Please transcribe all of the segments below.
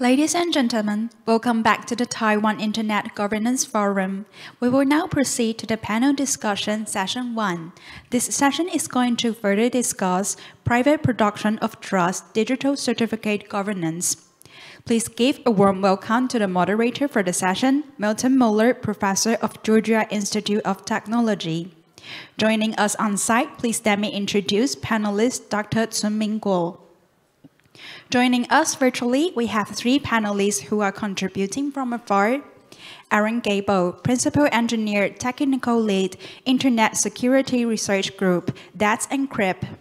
Ladies and gentlemen, welcome back to the Taiwan Internet Governance Forum. We will now proceed to the panel discussion session 1. This session is going to further discuss private production of trust digital certificate governance. Please give a warm welcome to the moderator for the session, Milton Mueller, Professor of Georgia Institute of Technology. Joining us on site, please let me introduce panelist Dr. Tsung-Min Kuo. Joining us virtually, we have 3 panelists who are contributing from afar. Gable, Principal Engineer, Technical Lead, Internet Security Research Group, that's Encrypt.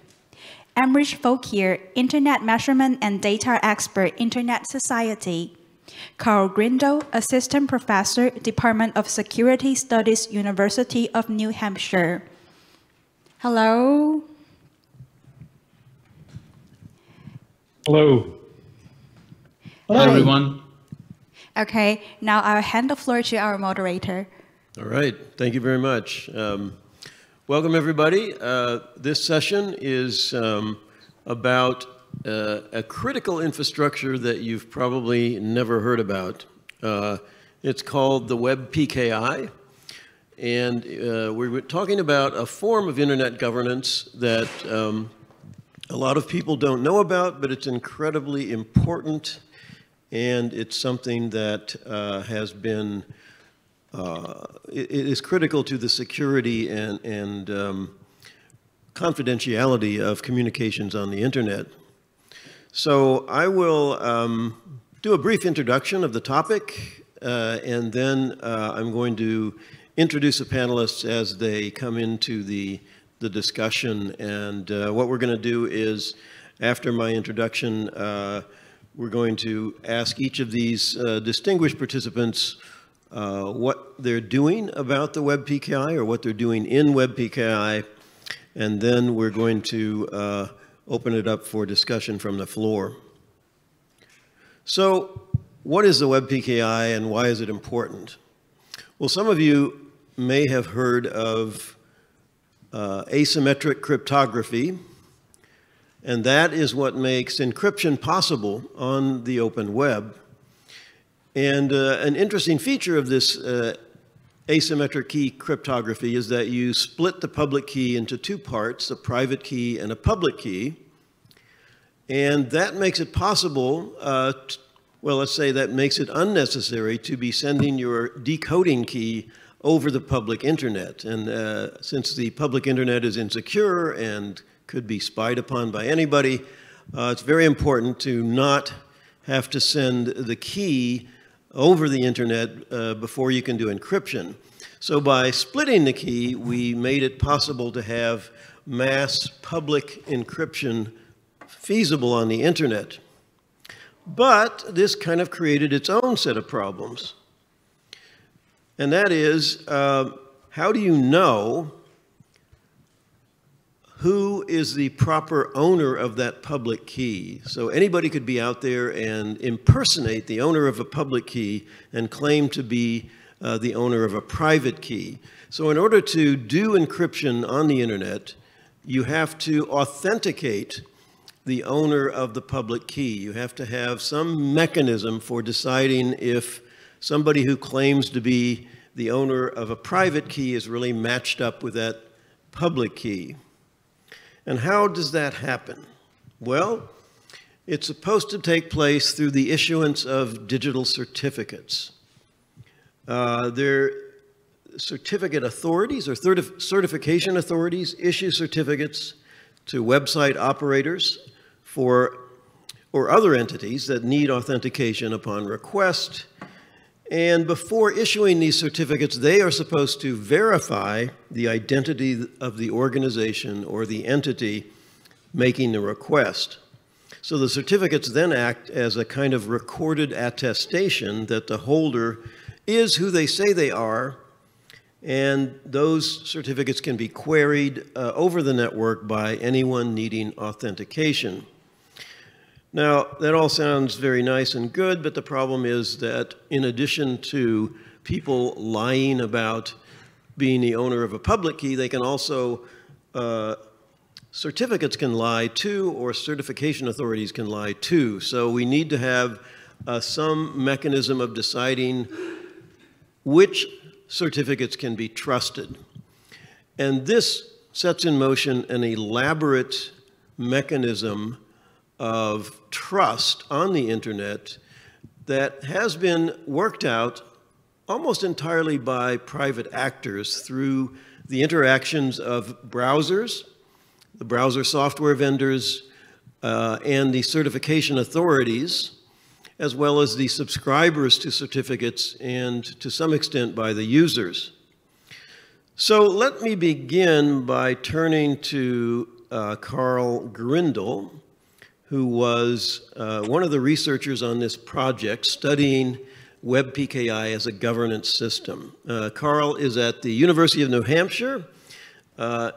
Phokeer, Internet Measurement and Data Expert, Internet Society. Karl Grindal, Assistant Professor, Department of Security Studies, University of New Hampshire. Hello. Hello. Hello, everyone. Okay, now I'll hand the floor to our moderator. All right, thank you very much. Welcome, everybody. This session is about a critical infrastructure that you've probably never heard about. It's called the Web PKI, and we're talking about a form of internet governance that a lot of people don't know about, but it's incredibly important, and it's something that has been, it is critical to the security and confidentiality of communications on the internet. So I will do a brief introduction of the topic, and then I'm going to introduce the panelists as they come into the discussion. And what we're going to do is, after my introduction, we're going to ask each of these distinguished participants what they're doing about the Web PKI or what they're doing in Web PKI, and then we're going to open it up for discussion from the floor. So what is the Web PKI and why is it important? Well, some of you may have heard of asymmetric cryptography, and that is what makes encryption possible on the open web. And an interesting feature of this asymmetric key cryptography is that you split the public key into 2 parts, a private key and a public key, and that makes it possible, well, let's say that makes it unnecessary to be sending your decoding key over the public internet. And since the public internet is insecure and could be spied upon by anybody, it's very important to not have to send the key over the internet before you can do encryption. So by splitting the key, we made it possible to have mass public encryption feasible on the internet. But this kind of created its own set of problems. And that is, how do you know who is the proper owner of that public key? So anybody could be out there and impersonate the owner of a public key and claim to be the owner of a private key. So in order to do encryption on the internet, you have to authenticate the owner of the public key. You have to have some mechanism for deciding if somebody who claims to be the owner of a private key is really matched up with that public key. And how does that happen? Well, it's supposed to take place through the issuance of digital certificates. Certificate authorities or certification authorities issue certificates to website operators or other entities that need authentication upon request. And before issuing these certificates, they are supposed to verify the identity of the organization or the entity making the request. So the certificates then act as a kind of recorded attestation that the holder is who they say they are, and those certificates can be queried over the network by anyone needing authentication. Now, that all sounds very nice and good, but the problem is that in addition to people lying about being the owner of a public key, they can also, certificates can lie too, or certification authorities can lie too. So we need to have some mechanism of deciding which certificates can be trusted. And this sets in motion an elaborate mechanism of trust on the internet that has been worked out almost entirely by private actors through the interactions of browsers, the browser software vendors, and the certification authorities, as well as the subscribers to certificates and to some extent by the users. So let me begin by turning to Karl Grindal, who was one of the researchers on this project studying Web PKI as a governance system. Karl is at the University of New Hampshire.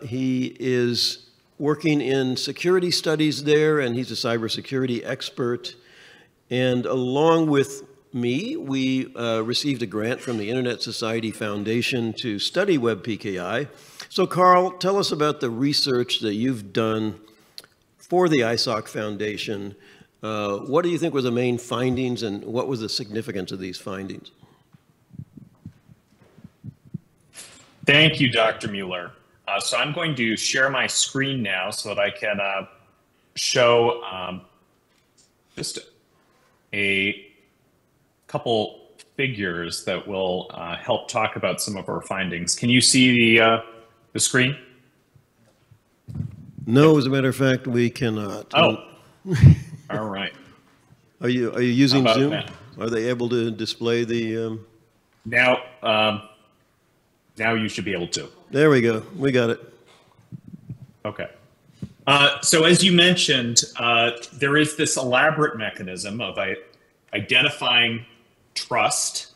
He is working in security studies there, and he's a cybersecurity expert. And along with me, we received a grant from the Internet Society Foundation to study Web PKI. So Karl, tell us about the research that you've done for the ISOC Foundation. What do you think were the main findings, and what was the significance of these findings? Thank you, Dr. Mueller. So I'm going to share my screen now so that I can show just a couple figures that will help talk about some of our findings. Can you see the screen? No, as a matter of fact, we cannot. Oh, all right. Are you using Zoom? Now? Are they able to display the? Now you should be able to. There we go. We got it. Okay. So as you mentioned, there is this elaborate mechanism of identifying trust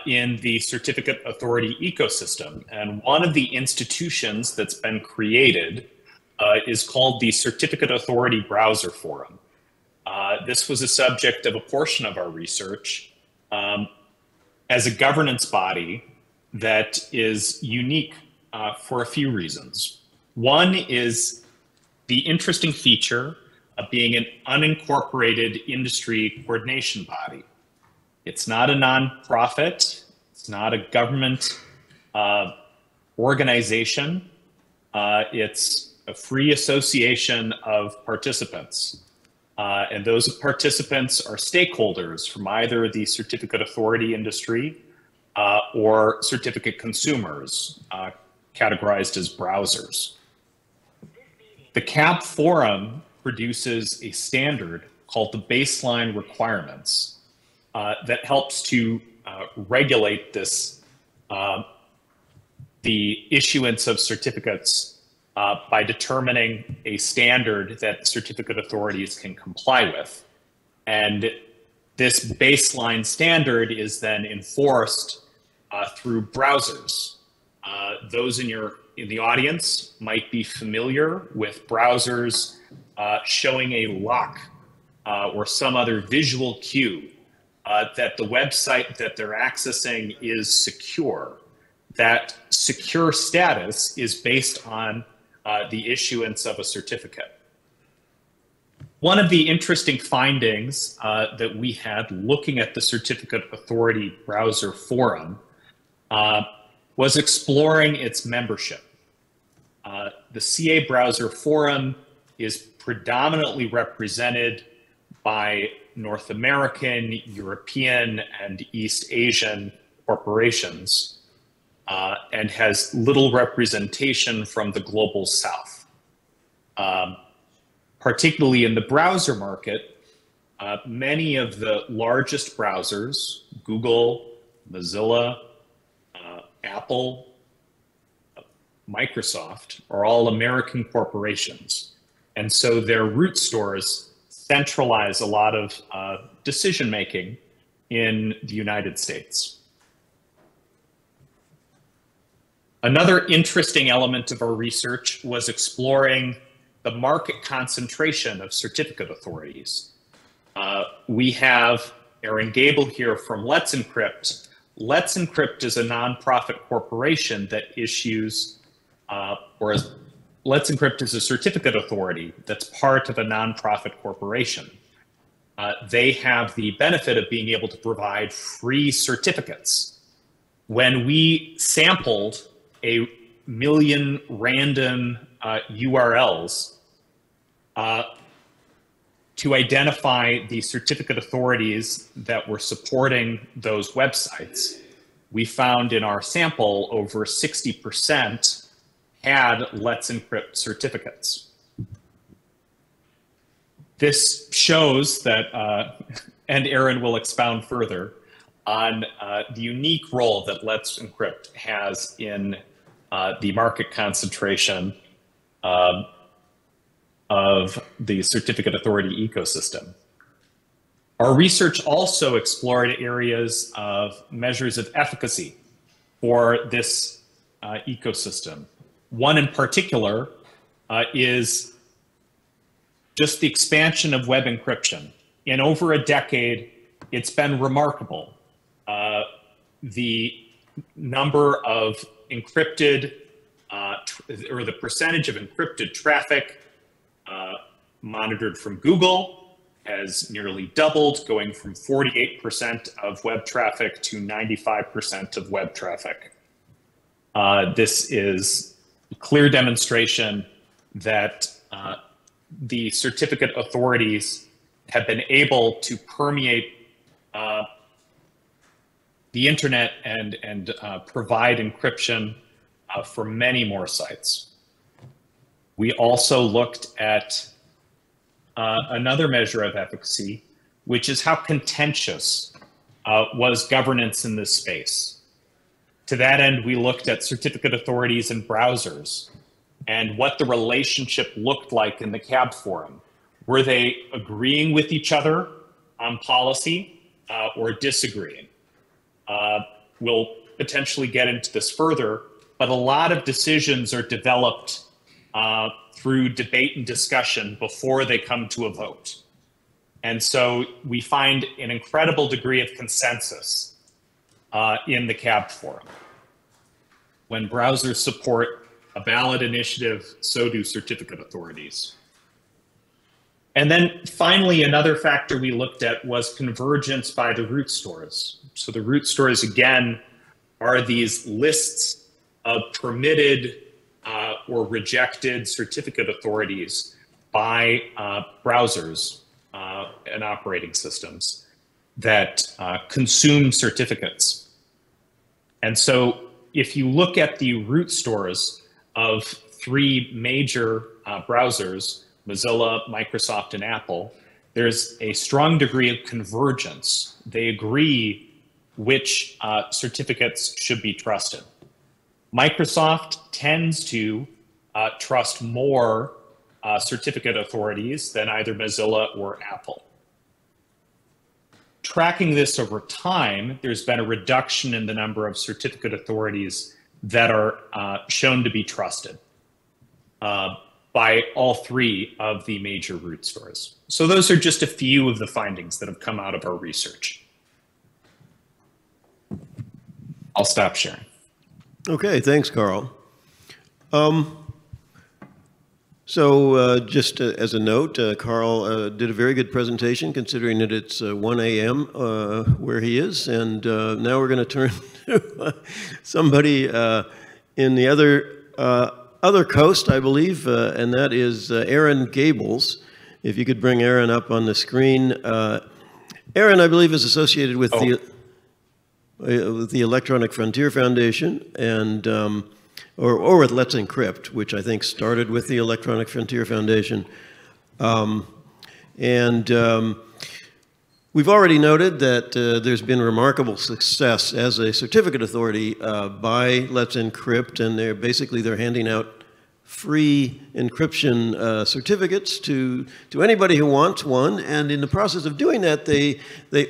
in the certificate authority ecosystem. And one of the institutions that's been created is called the Certificate Authority Browser Forum. This was a subject of a portion of our research as a governance body that is unique for a few reasons. One is the interesting feature of being an unincorporated industry coordination body. It's not a nonprofit, it's not a government organization, it's a free association of participants. And those participants are stakeholders from either the certificate authority industry or certificate consumers, categorized as browsers. The CAB Forum produces a standard called the Baseline Requirements that helps to regulate this, the issuance of certificates by determining a standard that certificate authorities can comply with. And this baseline standard is then enforced through browsers. Those in the audience might be familiar with browsers showing a lock or some other visual cue that the website that they're accessing is secure. That secure status is based on the issuance of a certificate. One of the interesting findings that we had looking at the Certificate Authority Browser Forum was exploring its membership. The CA Browser Forum is predominantly represented by North American, European, and East Asian corporations, and has little representation from the global South. Particularly in the browser market, many of the largest browsers, Google, Mozilla, Apple, Microsoft, are all American corporations. And so their root stores centralize a lot of decision-making in the United States. Another interesting element of our research was exploring the market concentration of certificate authorities. We have Aaron Gable here from Let's Encrypt. Let's Encrypt is a nonprofit corporation that issues, Let's Encrypt is a certificate authority that's part of a nonprofit corporation. they have the benefit of being able to provide free certificates. When we sampled 1 million random URLs to identify the certificate authorities that were supporting those websites, we found in our sample over 60% had Let's Encrypt certificates. This shows that, and Aaron will expound further, on the unique role that Let's Encrypt has in the market concentration of the certificate authority ecosystem. Our research also explored areas of measures of efficacy for this ecosystem. One in particular is just the expansion of web encryption. In over a decade, it's been remarkable. The number of encrypted, or the percentage of encrypted traffic monitored from Google has nearly doubled, going from 48% of web traffic to 95% of web traffic. This is a clear demonstration that the certificate authorities have been able to permeate the internet and provide encryption for many more sites. We also looked at another measure of efficacy, which is how contentious was governance in this space. To that end, we looked at certificate authorities in browsers and what the relationship looked like in the CAB forum. Were they agreeing with each other on policy or disagreeing? We'll potentially get into this further, but a lot of decisions are developed through debate and discussion before they come to a vote. And so we find an incredible degree of consensus in the CAB forum. When browsers support a ballot initiative, so do certificate authorities. And then finally, another factor we looked at was convergence by the root stores. So the root stores, again, are these lists of permitted or rejected certificate authorities by browsers and operating systems that consume certificates. And so if you look at the root stores of 3 major browsers, Mozilla, Microsoft, and Apple, there's a strong degree of convergence. They agree which certificates should be trusted. Microsoft tends to trust more certificate authorities than either Mozilla or Apple. Tracking this over time, there's been a reduction in the number of certificate authorities that are shown to be trusted by all 3 of the major root stores. So those are just a few of the findings that have come out of our research. I'll stop sharing. Okay, thanks, Karl. Just as a note, Karl did a very good presentation considering that it's 1 a.m. Where he is, and now we're going to turn to somebody in the other coast, I believe, and that is Aaron Gables. If you could bring Aaron up on the screen. Aaron, I believe, is associated with the Electronic Frontier Foundation and or with Let's Encrypt, which I think started with the Electronic Frontier Foundation. We've already noted that there's been remarkable success as a certificate authority by Let's Encrypt, and they're handing out free encryption certificates to anybody who wants one. And in the process of doing that, they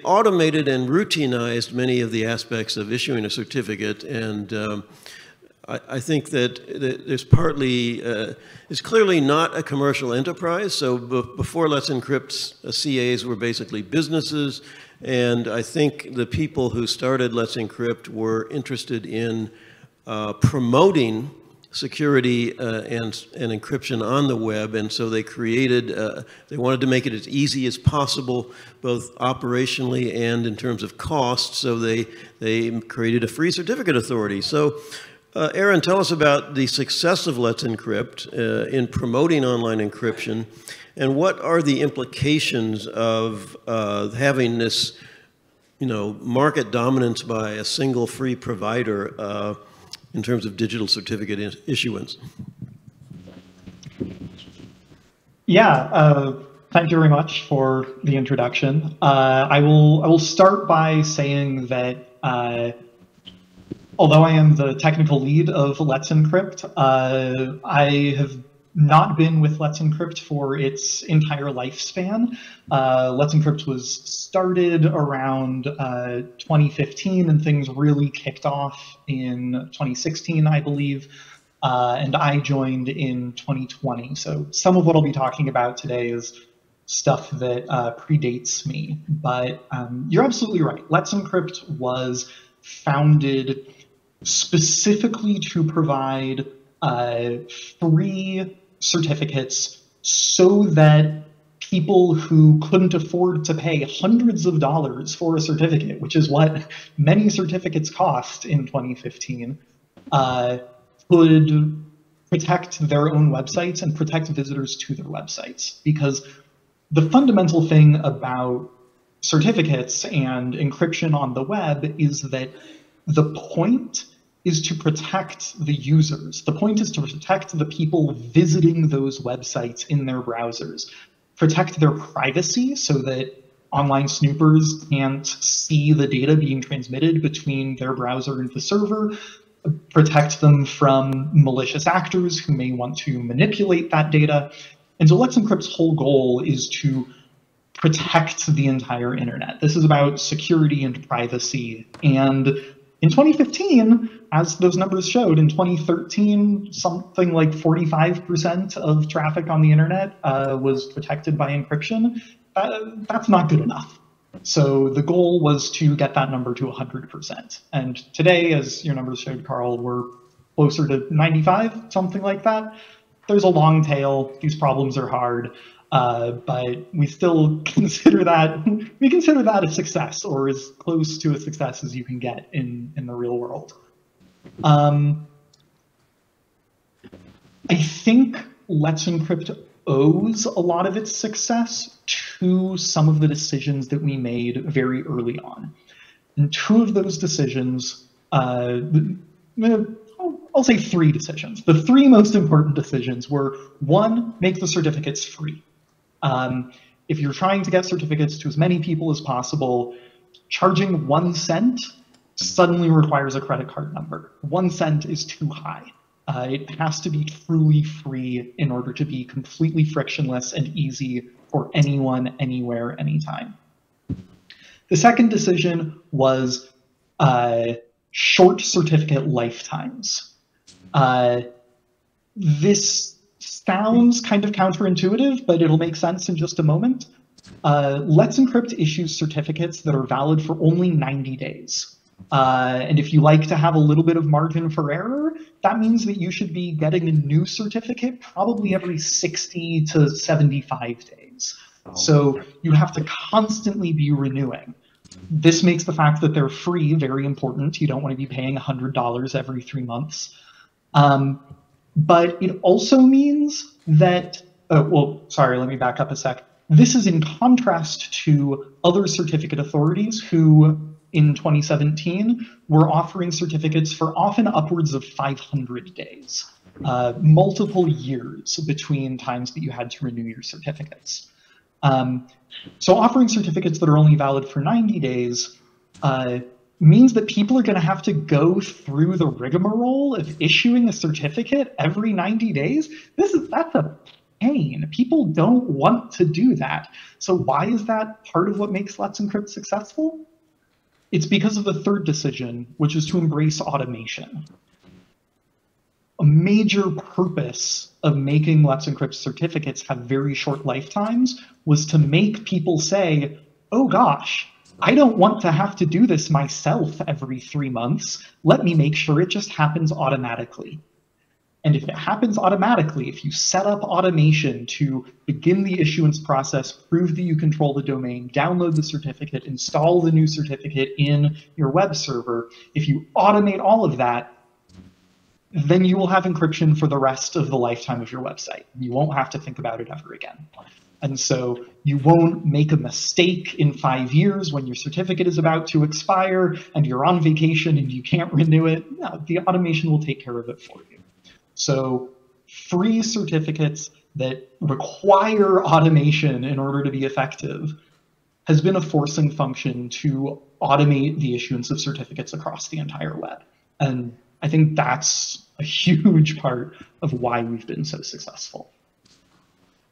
automated and routinized many of the aspects of issuing a certificate. And I think that there's partly, it's clearly not a commercial enterprise. So before Let's Encrypt, CAs were basically businesses. And I think the people who started Let's Encrypt were interested in promoting security and encryption on the web, and so they created, they wanted to make it as easy as possible, both operationally and in terms of cost, so they created a free certificate authority. So Aaron, tell us about the success of Let's Encrypt in promoting online encryption, and what are the implications of having this, market dominance by a single free provider in terms of digital certificate issuance? Yeah, thank you very much for the introduction. I will start by saying that although I am the technical lead of Let's Encrypt, I have not been with Let's Encrypt for its entire lifespan. Let's Encrypt was started around 2015, and things really kicked off in 2016, I believe, and I joined in 2020. So some of what I'll be talking about today is stuff that predates me, but you're absolutely right. Let's Encrypt was founded specifically to provide free certificates so that people who couldn't afford to pay hundreds of dollars for a certificate, which is what many certificates cost in 2015, could protect their own websites and protect visitors to their websites. Because the fundamental thing about certificates and encryption on the web is that the point is to protect the users. The point is to protect the people visiting those websites in their browsers, protect their privacy so that online snoopers can't see the data being transmitted between their browser and the server, protect them from malicious actors who may want to manipulate that data. And so Let's Encrypt's whole goal is to protect the entire internet. This is about security and privacy. And in 2015, as those numbers showed, in 2013, something like 45% of traffic on the internet was protected by encryption. That's not good enough. So the goal was to get that number to 100%. And today, as your numbers showed, Karl, we're closer to 95, something like that. There's a long tail. These problems are hard. But we still consider that, a success, or as close to a success as you can get in the real world. I think Let's Encrypt owes a lot of its success to some of the decisions that we made very early on. And two of those decisions, I'll say three decisions. The three most important decisions were, one, make the certificates free. If you're trying to get certificates to as many people as possible, charging 1 cent suddenly requires a credit card number. 1 cent is too high. It has to be truly free in order to be completely frictionless and easy for anyone, anywhere, anytime. The second decision was short certificate lifetimes. This sounds kind of counterintuitive, but it'll make sense in just a moment. Let's Encrypt issues certificates that are valid for only 90 days. And if you like to have a little bit of margin for error, that means that you should be getting a new certificate probably every 60 to 75 days. So you have to constantly be renewing. This makes the fact that they're free very important. You don't want to be paying $100 every 3 months. But it also means that, let me back up a sec. This is in contrast to other certificate authorities who, in 2017, were offering certificates for often upwards of 500 days, multiple years between times that you had to renew your certificates. So offering certificates that are only valid for 90 days means that people are going to have to go through the rigmarole of issuing a certificate every 90 days. That's a pain. People don't want to do that. So why is that part of what makes Let's Encrypt successful? It's because of the third decision, which is to embrace automation. A major purpose of making Let's Encrypt certificates have very short lifetimes was to make people say, oh gosh, I don't want to have to do this myself every 3 months. Let me make sure it just happens automatically. And if it happens automatically, if you set up automation to begin the issuance process, prove that you control the domain, download the certificate, install the new certificate in your web server, if you automate all of that, then you will have encryption for the rest of the lifetime of your website. You won't have to think about it ever again. And so you won't make a mistake in 5 years when your certificate is about to expire and you're on vacation and you can't renew it. No, the automation will take care of it for you. So free certificates that require automation in order to be effective has been a forcing function to automate the issuance of certificates across the entire web. And I think that's a huge part of why we've been so successful.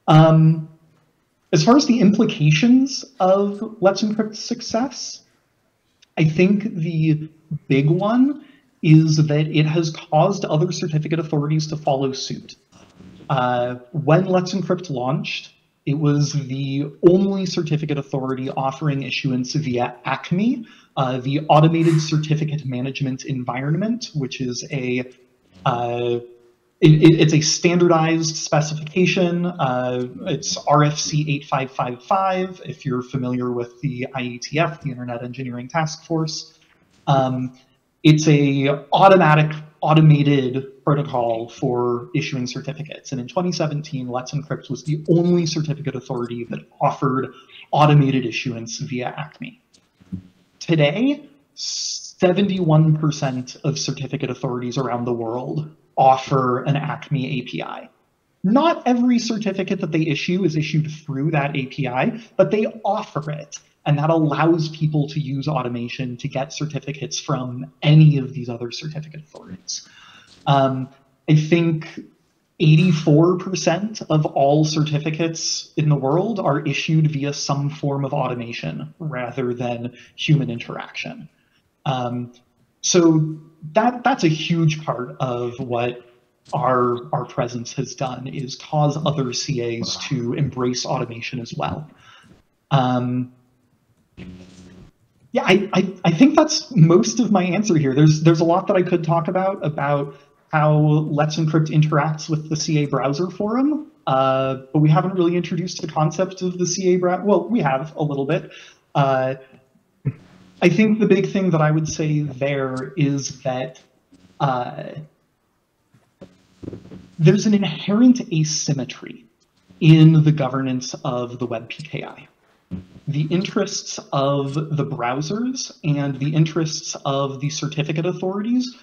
As far as the implications of Let's Encrypt's success, I think the big one is that it has caused other certificate authorities to follow suit. When Let's Encrypt launched, it was the only certificate authority offering issuance via ACME, the Automated Certificate Management Environment, which is it's a standardized specification. It's RFC 8555, if you're familiar with the IETF, the Internet Engineering Task Force. It's a automated protocol for issuing certificates. And in 2017, Let's Encrypt was the only certificate authority that offered automated issuance via ACME. Today, 71% of certificate authorities around the world offer an ACME API. Not every certificate that they issue is issued through that API, but they offer it. And that allows people to use automation to get certificates from any of these other certificate authorities. I think 84% of all certificates in the world are issued via some form of automation rather than human interaction. So that's a huge part of what our presence has done, is cause other CAs to embrace automation as well. Yeah, I think that's most of my answer here. There's a lot that I could talk about how Let's Encrypt interacts with the CA browser forum, but we haven't really introduced the concept of the CA browser. Well, we have a little bit. I think the big thing that I would say there is that there's an inherent asymmetry in the governance of the web PKI. The interests of the browsers and the interests of the certificate authorities.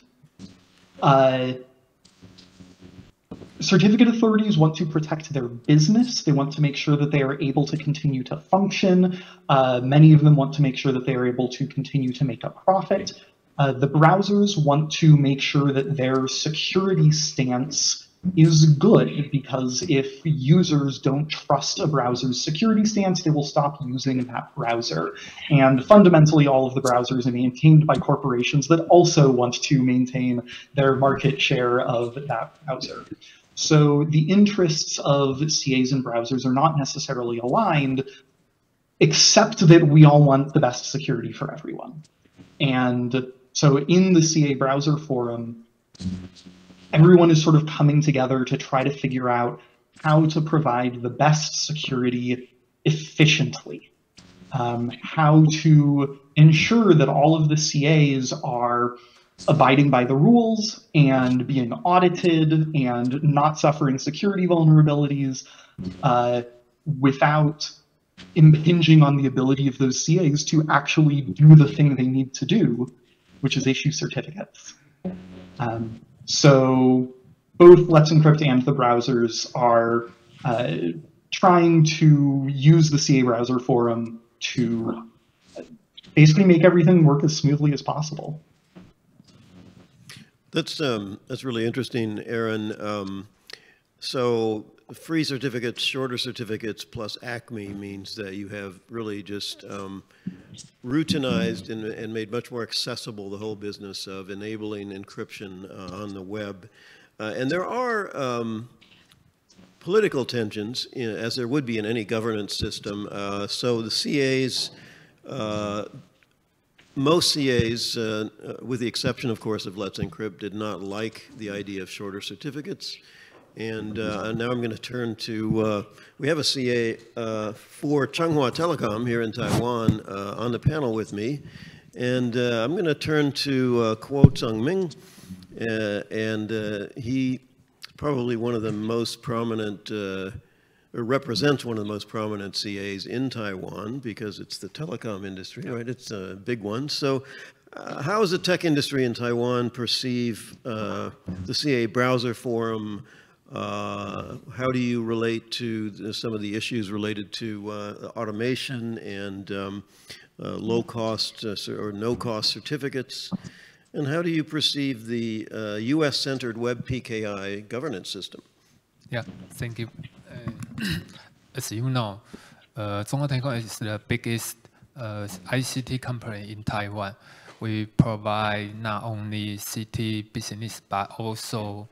Certificate authorities want to protect their business. They want to make sure that they are able to continue to function. Many of them want to make sure that they are able to continue to make a profit. The browsers want to make sure that their security stance is good, because if users don't trust a browser's security stance, they will stop using that browser. And fundamentally, all of the browsers are maintained by corporations that also want to maintain their market share of that browser. So the interests of CAs and browsers are not necessarily aligned, except that we all want the best security for everyone. And so in the CA browser forum, everyone is sort of coming together to try to figure out how to provide the best security efficiently, how to ensure that all of the CAs are abiding by the rules and being audited and not suffering security vulnerabilities without impinging on the ability of those CAs to actually do the thing they need to do, which is issue certificates. So both Let's Encrypt and the browsers are trying to use the CA browser forum to basically make everything work as smoothly as possible. That's really interesting, Aaron. So free certificates, shorter certificates, plus ACME means that you have really just routinized and made much more accessible the whole business of enabling encryption on the web. And there are political tensions, as there would be in any governance system. So the CAs most CAs, with the exception, of course, of Let's Encrypt, did not like the idea of shorter certificates. And now I'm going to turn to, we have a CA for Changhua Telecom here in Taiwan on the panel with me. And I'm going to turn to Kuo Tsung-Min. And he probably one of the most prominent, or represents one of the most prominent CAs in Taiwan because it's the telecom industry, right? It's a big one. So how does the tech industry in Taiwan perceive the CA Browser Forum? How do you relate to some of the issues related to automation and low-cost or no-cost certificates? And how do you perceive the US-centered Web PKI governance system? Yeah, thank you. As you know, Tsung-Min Kuo is the biggest ICT company in Taiwan. We provide not only CT business, but also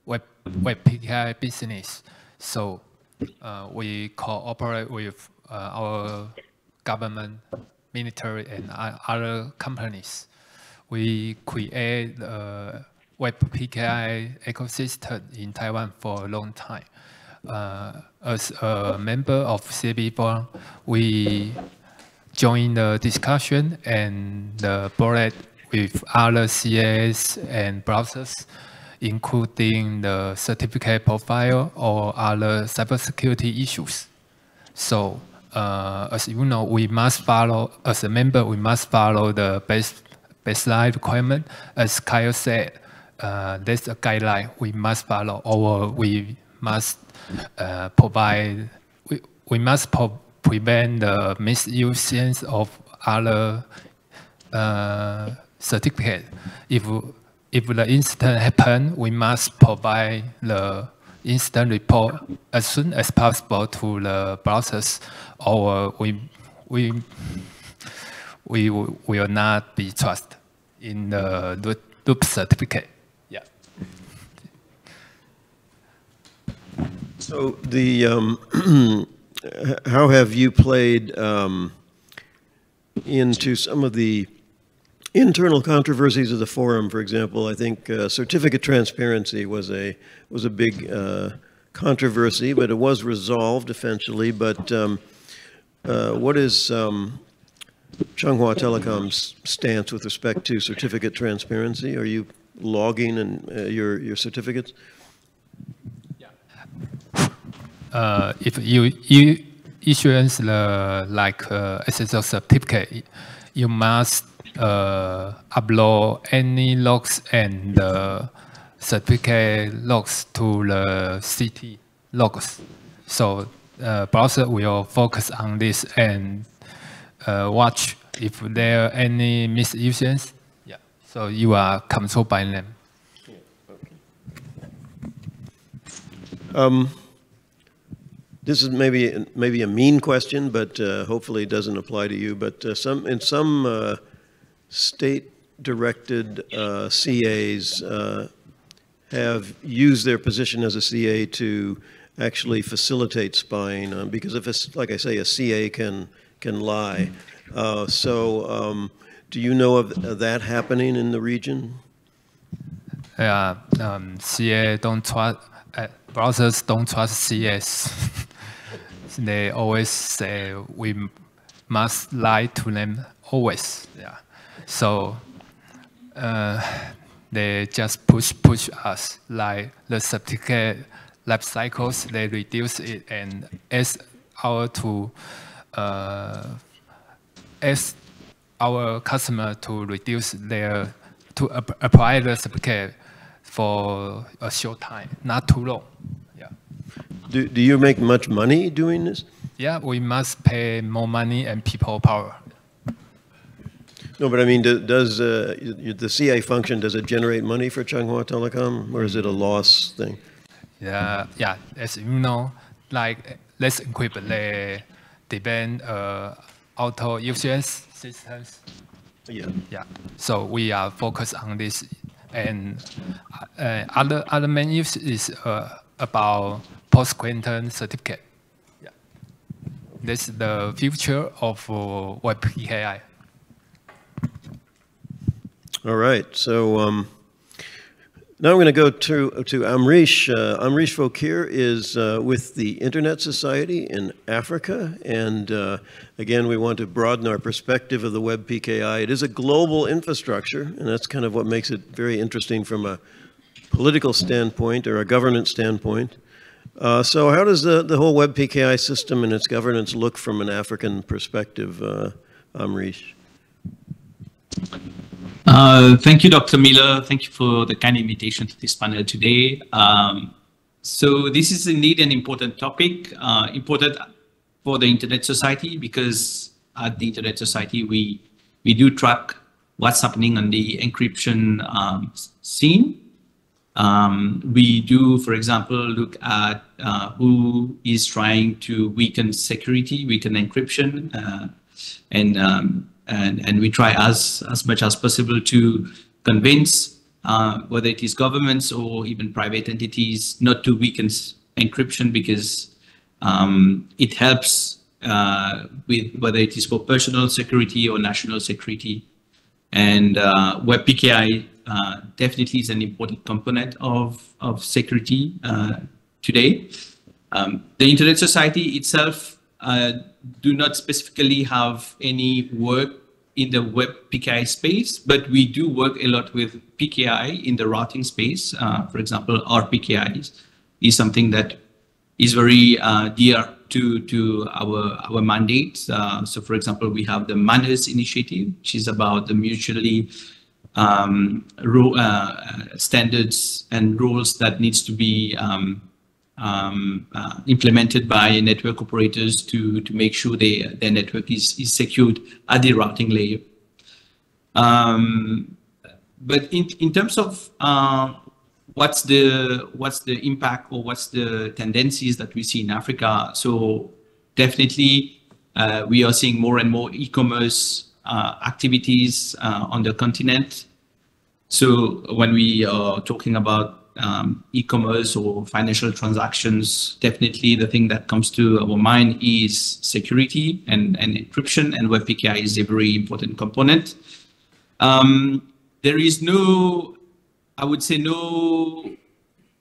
web PKI business. So we cooperate with our government, military, and other companies. We create a web PKI ecosystem in Taiwan for a long time. As a member of CB Forum, we join the discussion and the board with other CAs and browsers, including the certificate profile or other cybersecurity issues. So, as you know, we must follow, as a member, we must follow the baseline requirement. As Karl said, that's a guideline we must follow, or we must provide, we must prevent the misuse of other certificate. If the incident happens, we must provide the incident report as soon as possible to the browsers, or we will not be trusted in the loop certificate. Yeah. So the how have you played into some of the internal controversies of the forum? For example, I think certificate transparency was a big controversy, but it was resolved eventually. But what is Changhua Telecom's stance with respect to certificate transparency? Are you logging your certificates? Yeah. If you issuance like SSL certificate, you must upload any logs and certificate logs to the CT logs. So browser will focus on this and watch if there are any misuses. Yeah. So you are controlled by them. This is maybe a mean question, but hopefully it doesn't apply to you. But in some state-directed CAs have used their position as a CA to actually facilitate spying, because if it's, like I say, a CA can lie. Do you know of that happening in the region? Yeah, CA don't trust, browsers don't trust CAs. They always say we must lie to them always. Yeah. So they just push us, like the certificate life cycles, they reduce it and ask our customer to reduce to apply the certificate for a short time, not too long. Yeah. Do you make much money doing this? Yeah, we must pay more money and people power. No, but I mean, does the CA function, does it generate money for Changhua Telecom, or is it a loss thing? Yeah, as you know, like Let's Encrypt, they depend auto usage systems. Yeah. So we are focused on this, and other main use is about post-quantum certificate. Yeah. This is the future of Web PKI. All right, so now I'm going to go to Amrish. Amrish Phokeer is with the Internet Society in Africa, and again, we want to broaden our perspective of the Web PKI. It is a global infrastructure, and that's kind of what makes it very interesting from a political standpoint or a governance standpoint. So how does the whole Web PKI system and its governance look from an African perspective, Amrish? Thank you, Dr. Miller. Thank you for the kind invitation to this panel today. So this is indeed an important topic, important for the Internet Society, because at the Internet Society, we do track what's happening on the encryption scene. We do, for example, look at who is trying to weaken security, weaken encryption, and we try as much as possible to convince whether it is governments or even private entities not to weaken encryption, because it helps with whether it is for personal security or national security. And Web PKI definitely is an important component of security today. The Internet Society itself do not specifically have any work in the Web PKI space, but we do work a lot with PKI in the routing space. For example, our PKI is something that is very dear to our mandates. So for example, we have the Manners Initiative, which is about the mutually standards and rules that needs to be implemented by network operators to make sure their network is secured at the routing layer. But in terms of what's the impact or what's the tendencies that we see in Africa, so definitely we are seeing more and more e-commerce activities on the continent. So when we are talking about e-commerce or financial transactions, definitely the thing that comes to our mind is security and encryption, and Web PKI is a very important component. There is no, I would say, no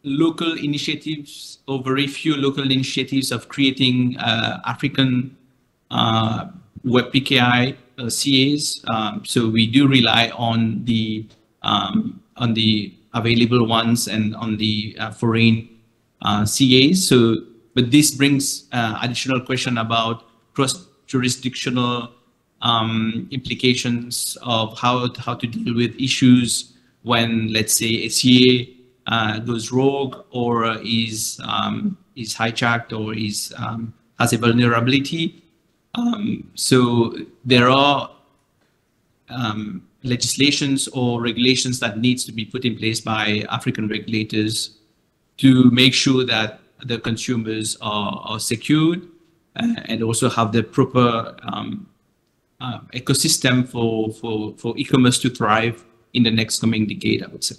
local initiatives or very few local initiatives of creating African Web PKI CAs. So we do rely on the available ones and on the foreign CAs. So, but this brings additional question about cross-jurisdictional implications of how to deal with issues when, let's say, a CA goes rogue or is hijacked or has a vulnerability. So there are legislations or regulations that needs to be put in place by African regulators to make sure that the consumers are secured and also have the proper ecosystem for e-commerce to thrive in the next coming decade, I would say.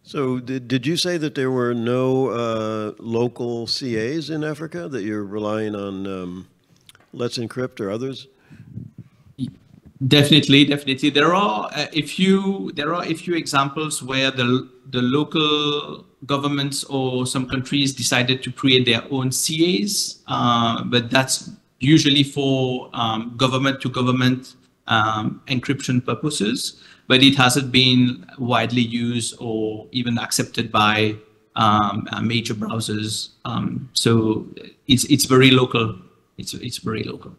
So did you say that there were no local CAs in Africa, that you're relying on Let's Encrypt or others? Definitely. There are a few examples where the local governments or some countries decided to create their own CAs, but that's usually for government to government encryption purposes. But it hasn't been widely used or even accepted by major browsers. So it's very local. It's very local.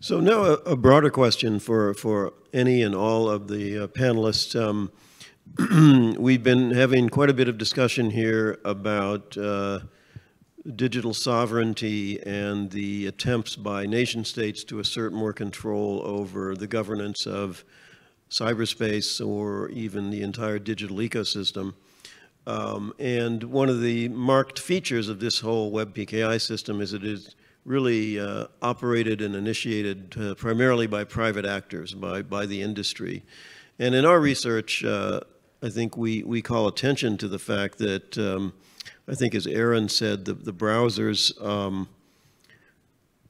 So now a broader question for any and all of the panelists. We've been having quite a bit of discussion here about digital sovereignty and the attempts by nation states to assert more control over the governance of cyberspace or even the entire digital ecosystem. And one of the marked features of this whole Web PKI system is it is really operated and initiated primarily by private actors, by the industry. And in our research, I think we call attention to the fact that, I think as Aaron said, the browsers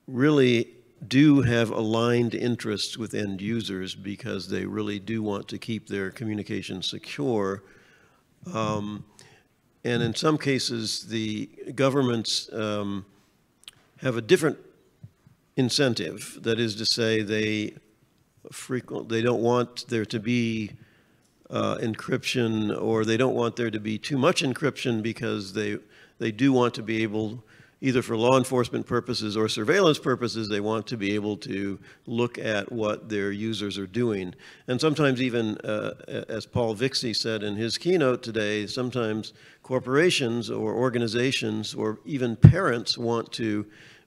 really do have aligned interests with end users because they really do want to keep their communication secure. And in some cases, the governments have a different incentive. That is to say, they don't want there to be encryption, or they don't want there to be too much encryption because they do want to be able, either for law enforcement purposes or surveillance purposes, they want to be able to look at what their users are doing. And sometimes even, as Paul Vixie said in his keynote today, sometimes corporations or organizations or even parents want to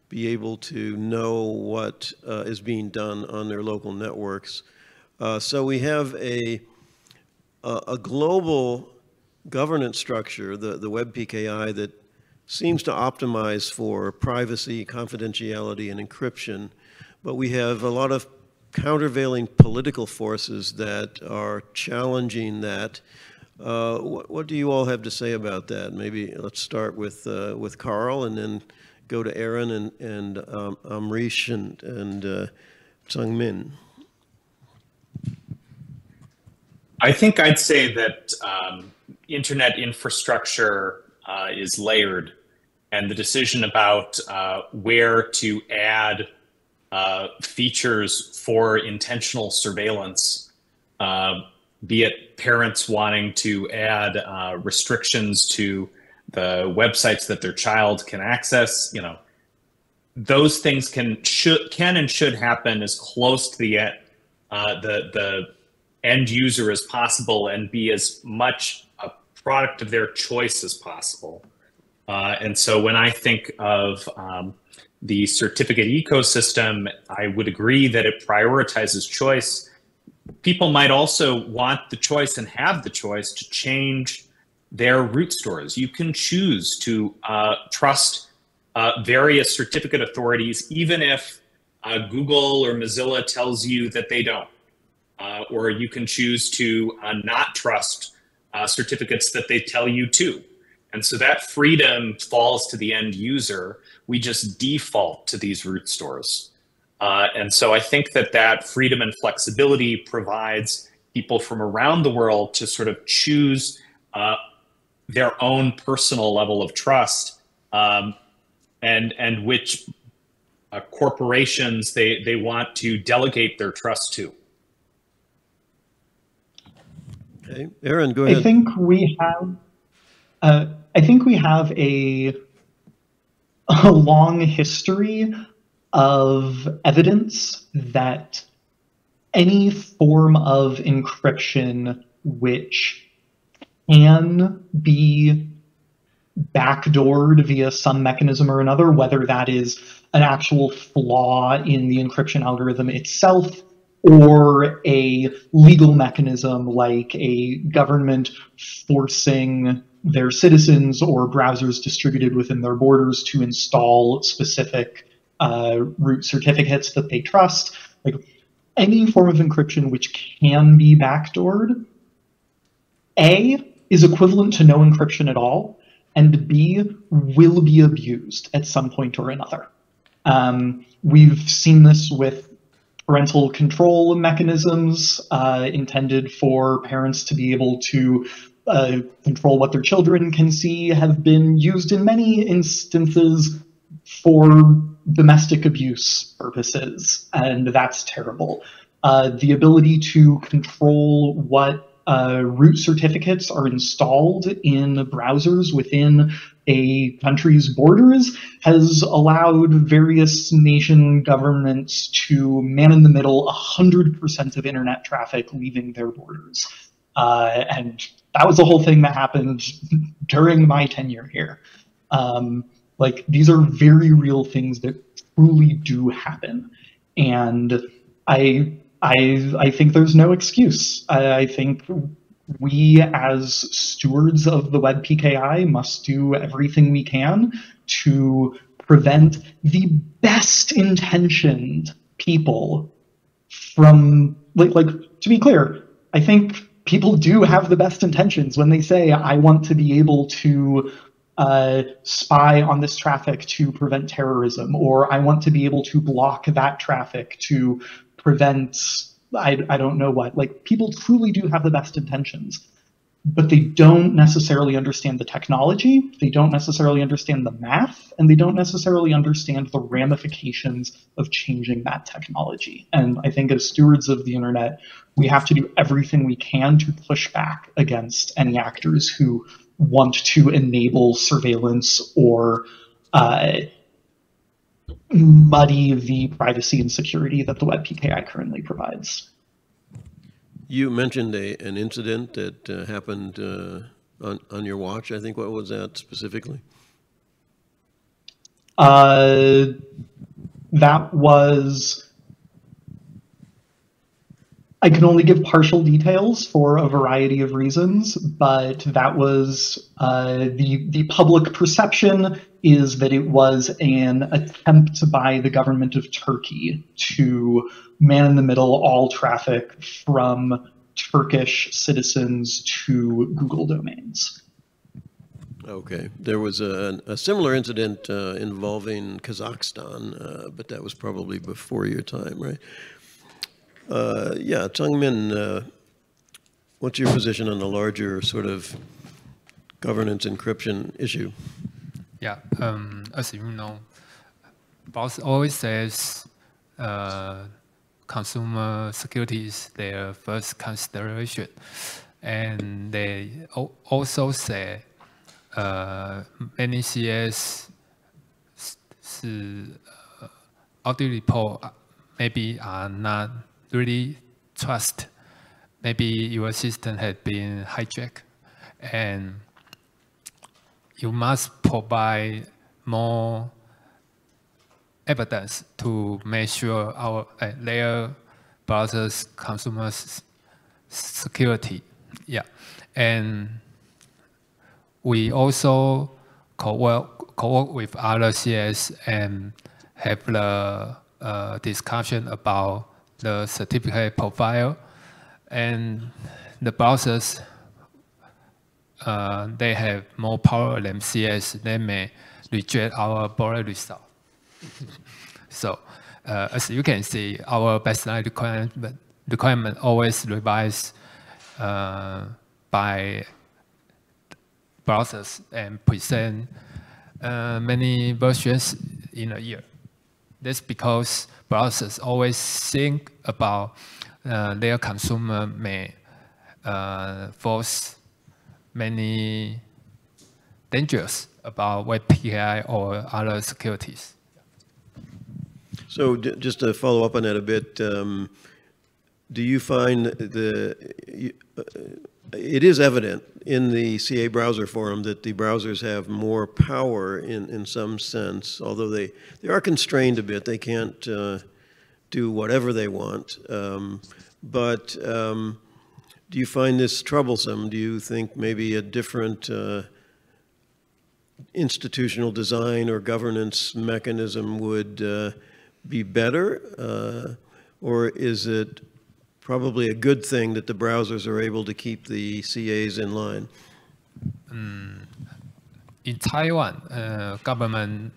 be able to know what is being done on their local networks. So we have a global governance structure, the Web PKI, that seems to optimize for privacy, confidentiality, and encryption. But we have a lot of countervailing political forces that are challenging that. What do you all have to say about that? Maybe let's start with Karl, and then go to Aaron and Amrish and Tsung-Min. I think I'd say that internet infrastructure is layered, and the decision about where to add features for intentional surveillance, be it parents wanting to add restrictions to the websites that their child can access, those things can and should happen as close to the end user as possible and be as much a product of their choice as possible. And so when I think of the certificate ecosystem, I would agree that it prioritizes choice. People might also want the choice and have the choice to change their root stores. You can choose to trust various certificate authorities, even if Google or Mozilla tells you that they don't. Or you can choose to not trust certificates that they tell you to. And so that freedom falls to the end user. We just default to these root stores. And so I think that freedom and flexibility provides people from around the world to sort of choose their own personal level of trust, and which corporations they want to delegate their trust to. Okay, Aaron, go ahead. I think we have a long history of evidence that any form of encryption which can be backdoored via some mechanism or another, whether that is an actual flaw in the encryption algorithm itself or a legal mechanism like a government forcing their citizens or browsers distributed within their borders to install specific root certificates that they trust. Like any form of encryption which can be backdoored, A, is equivalent to no encryption at all, and B, will be abused at some point or another. We've seen this with parental control mechanisms intended for parents to be able to control what their children can see have been used in many instances for domestic abuse purposes, and that's terrible. The ability to control what root certificates are installed in browsers within a country's borders has allowed various nation governments to man in the middle 100% of internet traffic leaving their borders. And that was the whole thing that happened during my tenure here. Like, these are very real things that truly do happen. And I think there's no excuse. I think we as stewards of the Web PKI must do everything we can to prevent the best intentioned people from, like to be clear, I think people do have the best intentions when they say, I want to be able to spy on this traffic to prevent terrorism, or I want to be able to block that traffic to prevent, I don't know what. Like, people truly do have the best intentions, but they don't necessarily understand the technology, they don't necessarily understand the math, and they don't necessarily understand the ramifications of changing that technology. And I think as stewards of the internet, we have to do everything we can to push back against any actors who want to enable surveillance or muddy the privacy and security that the Web PKI currently provides. You mentioned an incident that happened on your watch. I think, what was that specifically? That was, I can only give partial details for a variety of reasons, but that was the public perception is that it was an attempt by the government of Turkey to man in the middle all traffic from Turkish citizens to Google domains. Okay. There was a similar incident involving Kazakhstan, but that was probably before your time, right? Yeah, Tsung-Min, what's your position on the larger sort of governance encryption issue? Yeah, as you know, BIOS always says consumer security is their first consideration. And they also say many CS audit report maybe are not really trust. Maybe your system has been hijacked, and you must provide more evidence to make sure their browser's consumers security. Yeah, and we also co-work with other CS and have the discussion about the certificate profile, and the browsers they have more power than CS. They may reject our border result. So as you can see, our baseline requirement always revised by browsers and present many versions in a year. That's because browsers always think about their consumer may force many dangers about Web PKI or other securities. So just to follow up on that a bit, do you find it is evident in the CA browser forum that the browsers have more power in some sense, although they are constrained a bit. They can't do whatever they want. But do you find this troublesome? Do you think maybe a different institutional design or governance mechanism would be better? Or is it probably a good thing that the browsers are able to keep the CAs in line? In Taiwan, government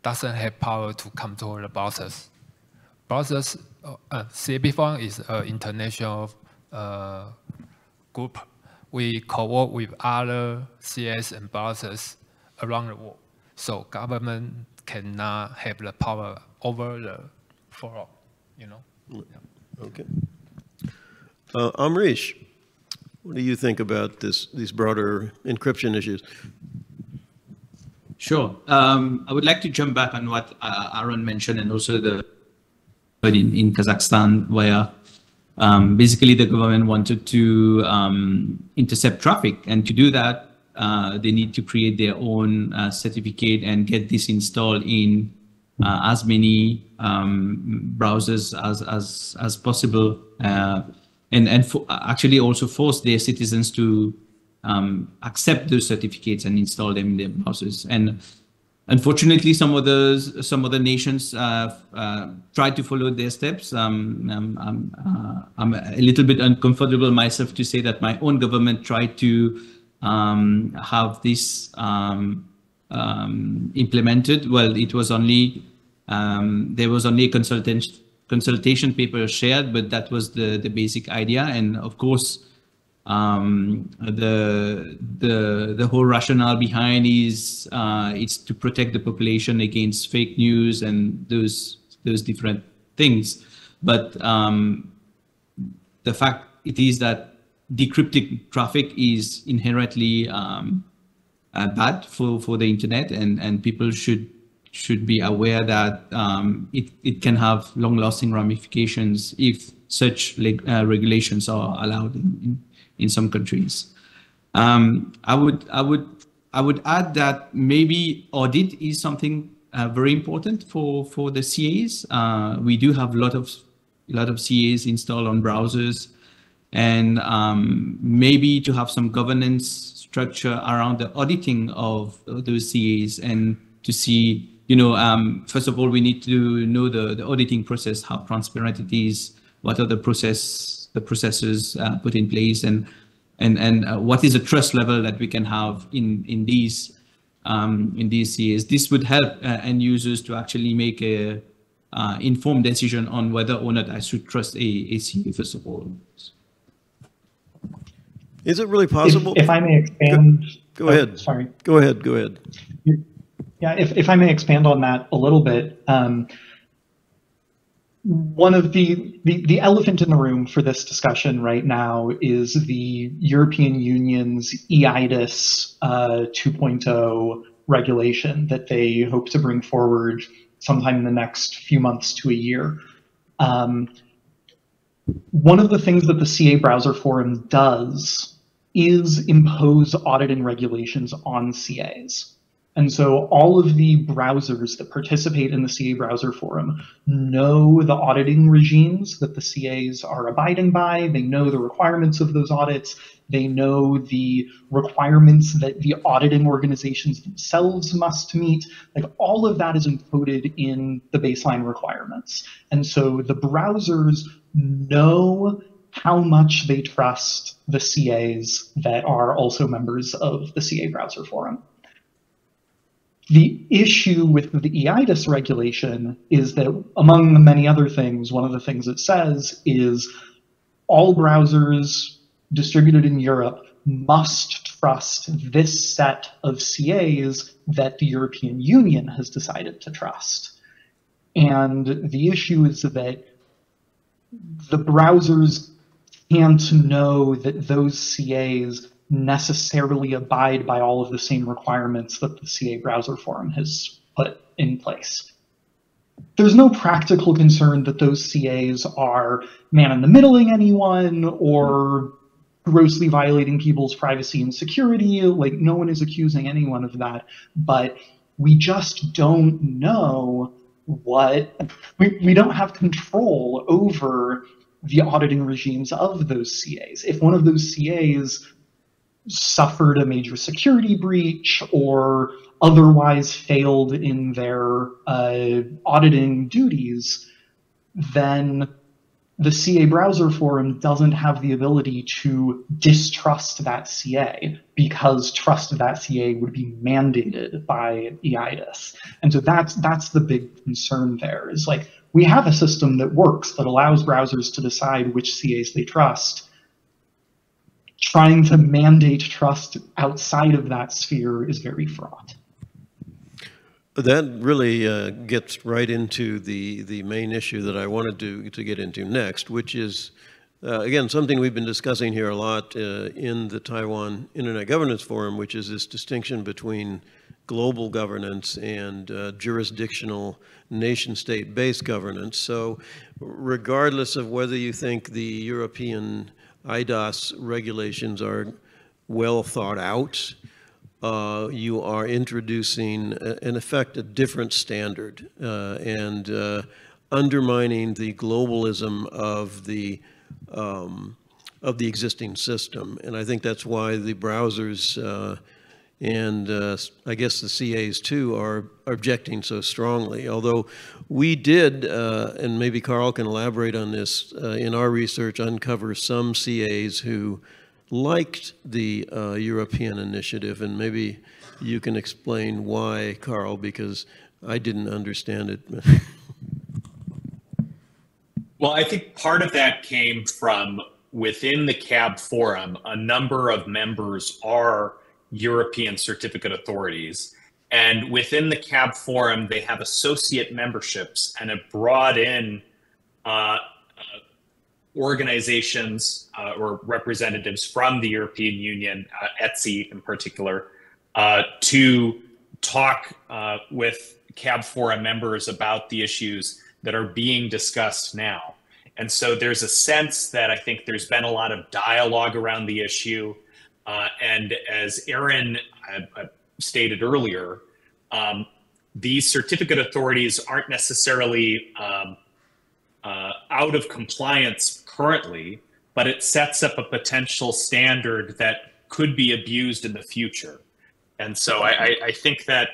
doesn't have power to control the browsers. Browsers, CAB Forum is an international group. We co-work with other CS and browsers around the world. So government cannot have the power over the forum, you know? Yeah. Okay. Amrish, what do you think about these broader encryption issues? Sure. I would like to jump back on what Aaron mentioned, and also in Kazakhstan, where basically the government wanted to intercept traffic, and to do that, they need to create their own certificate and get this installed in as many browsers as possible, and actually also force their citizens to accept those certificates and install them in their browsers. And unfortunately, some of the nations tried to follow their steps. I'm a little bit uncomfortable myself to say that my own government tried to have this implemented. Well, it was only there was only a consultation paper shared, but that was the basic idea. And of course, the whole rationale behind is it's to protect the population against fake news and those different things. But the fact it is that decrypting traffic is inherently bad for the internet, and people should be aware that it can have long-lasting ramifications if such regulations are allowed in some countries. I would add that maybe audit is something very important for the CAs. We do have a lot of CAs installed on browsers, and maybe to have some governance structure around the auditing of those CAs, and to see, first of all, we need to know the auditing process, how transparent it is, what are the processes put in place, and what is the trust level that we can have in these CAs. This would help end users to actually make a informed decision on whether or not I should trust a CA, first of all. Is it really possible? If I may expand. Go ahead. Sorry. Go ahead. Yeah, if I may expand on that a little bit. One of the elephant in the room for this discussion right now is the European Union's eIDAS 2.0 regulation that they hope to bring forward sometime in the next few months to a year. One of the things that the CA Browser Forum does is impose auditing regulations on CAs. And so all of the browsers that participate in the CA Browser Forum know the auditing regimes that the CAs are abiding by. They know the requirements of those audits. They know the requirements that the auditing organizations themselves must meet. Like, all of that is encoded in the baseline requirements. And so the browsers know how much they trust the CAs that are also members of the CA Browser Forum. The issue with the eIDAS regulation is that, among many other things, one of the things it says is all browsers distributed in Europe must trust this set of CAs that the European Union has decided to trust. And the issue is that the browsers can't know that those CAs necessarily abide by all of the same requirements that the CA Browser Forum has put in place. There's no practical concern that those CAs are man-in-the-middling anyone or grossly violating people's privacy and security. Like, no one is accusing anyone of that, but we just don't know we don't have control over the auditing regimes of those CAs. If one of those CAs suffered a major security breach or otherwise failed in their auditing duties, then the CA Browser Forum doesn't have the ability to distrust that CA, because trust of that CA would be mandated by eIDAS. And so that's the big concern there, is like, we have a system that works, that allows browsers to decide which CAs they trust. Trying to mandate trust outside of that sphere is very fraught. That really gets right into the main issue that I wanted to get into next, which is, again, something we've been discussing here a lot in the Taiwan Internet Governance Forum, which is this distinction between global governance and jurisdictional nation-state-based governance. So regardless of whether you think the European eIDAS regulations are well thought out, you are introducing, in effect, a different standard and undermining the globalism of the existing system. And I think that's why the browsers and I guess the CAs too are objecting so strongly. Although we did, and maybe Karl can elaborate on this, in our research uncover some CAs who liked the European initiative, and maybe you can explain why, Karl, because I didn't understand it. Well, I think part of that came from within the CAB forum. A number of members are European certificate authorities. And within the CAB forum, they have associate memberships and have brought in organizations or representatives from the European Union, ETSI in particular, to talk with CAB forum members about the issues that are being discussed now. And so there's a sense that I think there's been a lot of dialogue around the issue. And as Aaron stated earlier, these certificate authorities aren't necessarily out of compliance currently, but it sets up a potential standard that could be abused in the future. And so I think that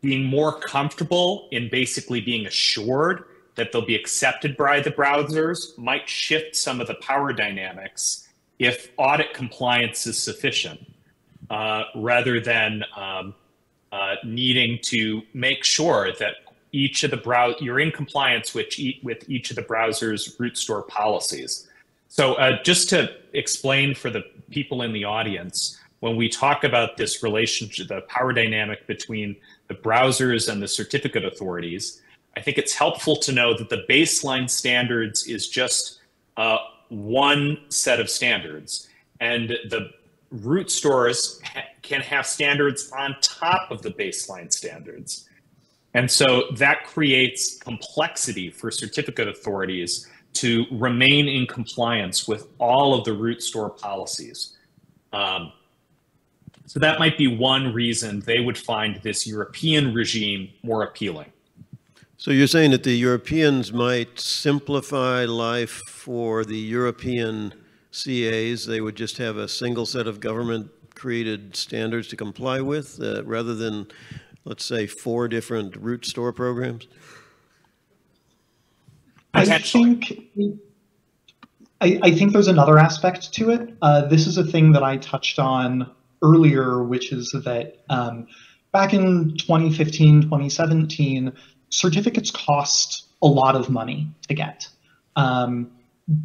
being more comfortable in basically being assured that they'll be accepted by the browsers might shift some of the power dynamics if audit compliance is sufficient, rather than needing to make sure that each of the you're in compliance with each of the browser's root store policies. So just to explain for the people in the audience, when we talk about this relationship, the power dynamic between the browsers and the certificate authorities, I think it's helpful to know that the baseline standards is just one set of standards, and the root stores can have standards on top of the baseline standards. And so that creates complexity for certificate authorities to remain in compliance with all of the root store policies. So that might be one reason they would find this European regime more appealing. So you're saying that the Europeans might simplify life for the European CAs. They would just have a single set of government-created standards to comply with, rather than, let's say, 4 different root store programs? I think there's another aspect to it. This is a thing that I touched on earlier, which is that back in 2015, 2017, certificates cost a lot of money to get,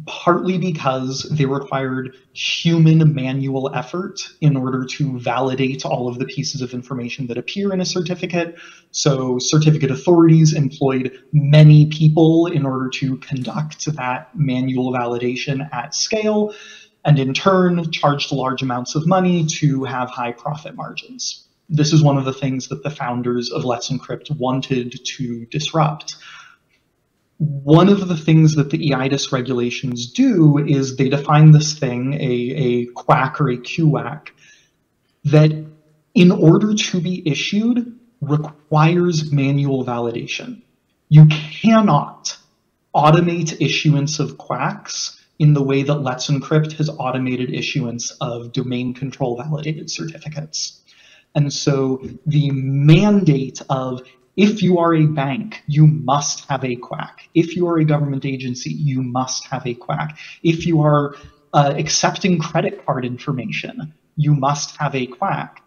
partly because they required human manual effort in order to validate all of the pieces of information that appear in a certificate. So certificate authorities employed many people in order to conduct that manual validation at scale, and in turn charged large amounts of money to have high profit margins. This is one of the things that the founders of Let's Encrypt wanted to disrupt. One of the things that the EIDAS regulations do is they define this thing, a quack or a QWAC, that in order to be issued requires manual validation. You cannot automate issuance of quacks in the way that Let's Encrypt has automated issuance of domain control validated certificates. And so the mandate of, if you are a bank, you must have a quack. If you are a government agency, you must have a quack. If you are accepting credit card information, you must have a quack,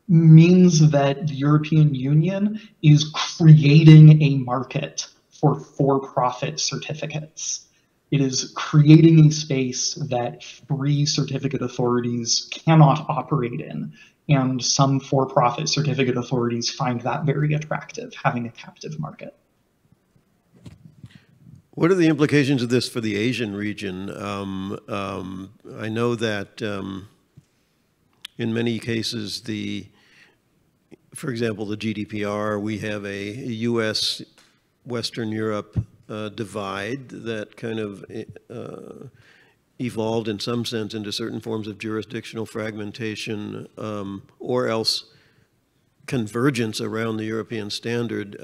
means that the European Union is creating a market for-profit certificates. It is creating a space that free certificate authorities cannot operate in. And some for-profit certificate authorities find that very attractive, having a captive market. What are the implications of this for the Asian region? I know that in many cases, for example, the GDPR, we have a US, Western Europe divide that kind of evolved in some sense into certain forms of jurisdictional fragmentation, or else convergence around the European standard.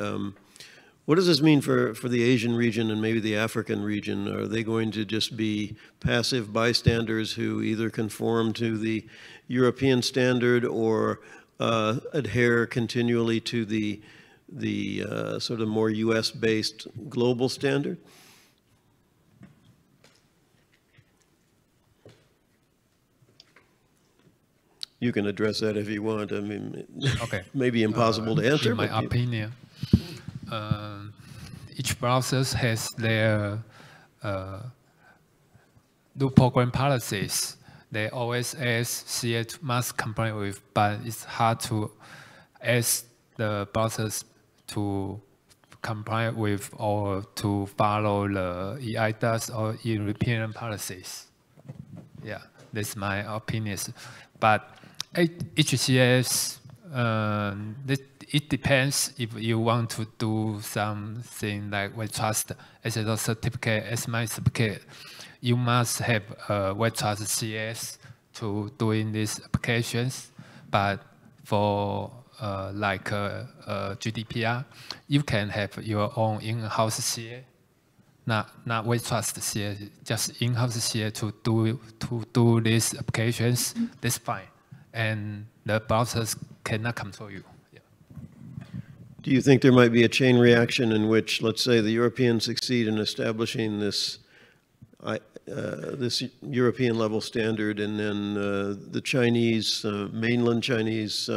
What does this mean for the Asian region and maybe the African region? Are they going to just be passive bystanders who either conform to the European standard or adhere continually to the sort of more US-based global standard? You can address that if you want. I mean, okay. it may be impossible to answer. In my opinion, each browser has their new program policies. They always ask CA must comply with, but it's hard to ask the browsers to comply with or to follow the EIDAS or European policies. Yeah, that's my opinion. But each CS, it depends if you want to do something like Web Trust as a certificate, as my certificate. You must have a Web Trust CS to doing these applications. But for like GDPR, you can have your own in-house CA, not Web Trust CA, just in-house CA to do these applications. That's fine, and the browsers cannot control you. Yeah. Do you think there might be a chain reaction in which, let's say, the Europeans succeed in establishing this this European level standard, and then the Chinese, mainland Chinese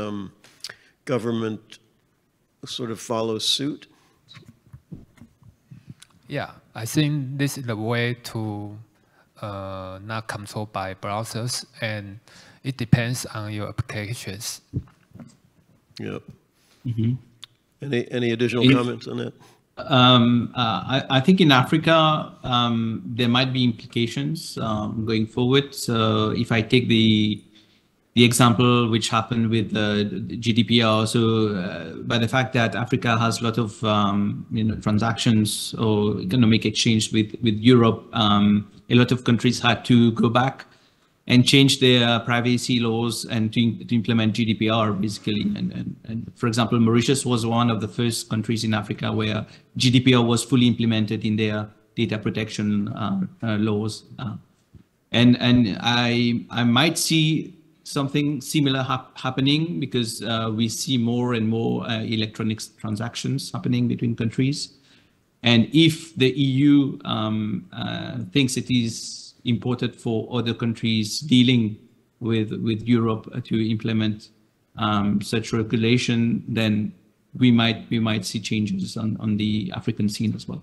government sort of follows suit? Yeah, I think this is the way to not controlled by browsers, and it depends on your applications. Yep. Mm-hmm. Any additional comments on that? I think in Africa, there might be implications going forward. So if I take the example which happened with GDPR, so by the fact that Africa has a lot of transactions or economic exchange with Europe, a lot of countries had to go back and change their privacy laws and to implement GDPR basically. And for example, Mauritius was one of the first countries in Africa where GDPR was fully implemented in their data protection laws. And I might see something similar happening because we see more and more electronic transactions happening between countries. And if the EU thinks it is important for other countries dealing with Europe to implement such regulation, then we might see changes on the African scene as well.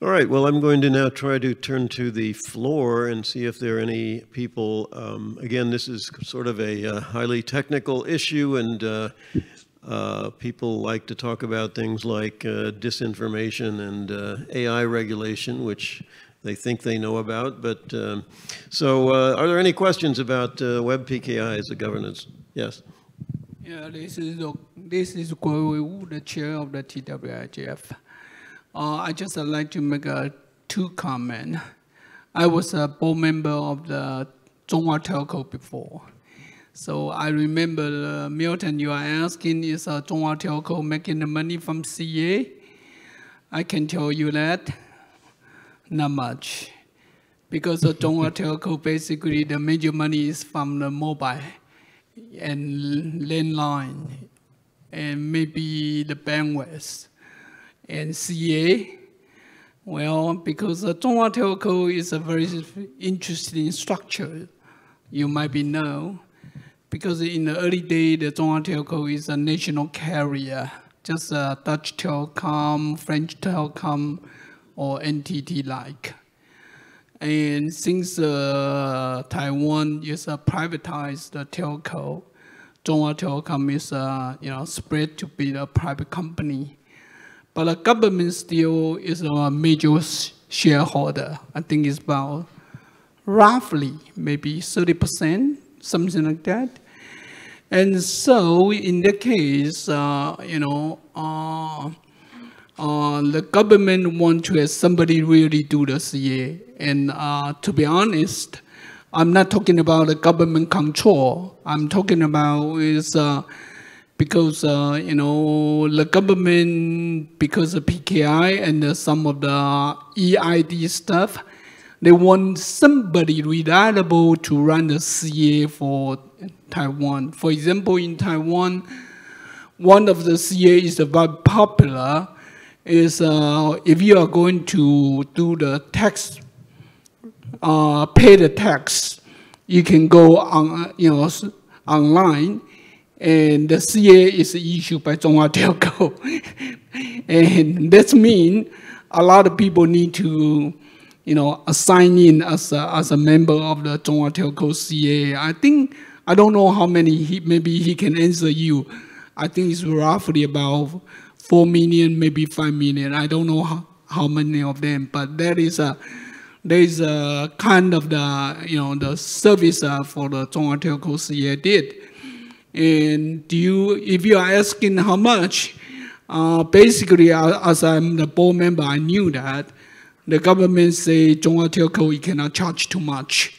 All right, well, I'm going to now try to turn to the floor and see if there are any people. Again, this is sort of a highly technical issue, and people like to talk about things like disinformation and AI regulation, which they think they know about. But so are there any questions about Web PKI as a governance? Yes. Yeah, this is Guo, the chair of the TWIGF. I just like to make two comments. I was a board member of the Zhonghua Telco before. So I remember, Milton, you are asking, is Zhonghua Telco making the money from CA? I can tell you that, not much. Because of Zhonghua Telco, basically the major money is from the mobile and landline, and maybe the bandwidth. And CA, well, because Zhonghua Telco is a very interesting structure, you might know. Because in the early days, the Zhonghua Telco is a national carrier, just Dutch Telecom, French Telecom, or NTT-like. And since Taiwan is a privatized telco, Zhonghua Telecom is spread to be a private company. But the government still is a major shareholder. I think it's about roughly maybe 30%, something like that. And so in that case, the government wants to have somebody really do the CA. And to be honest, I'm not talking about the government control. I'm talking about is because the government, because of PKI and some of the EID stuff, they want somebody reliable to run the CA for Taiwan. For example, in Taiwan, one of the CA is very popular. Is if you are going to do the tax pay the tax, you can go on, online, and the CA is issued by Zhonghua Telco, and that means a lot of people need to, sign in as a member of the Zhonghua Telco CA. I don't know how many. Maybe he can answer you. I think it's roughly about 4 million, maybe 5 million. I don't know how many of them, but there is a kind of the service for the Zhonghua Telco CA did. And if you are asking how much, basically as I'm the board member, I knew that the government say Zhonghua Telco you cannot charge too much,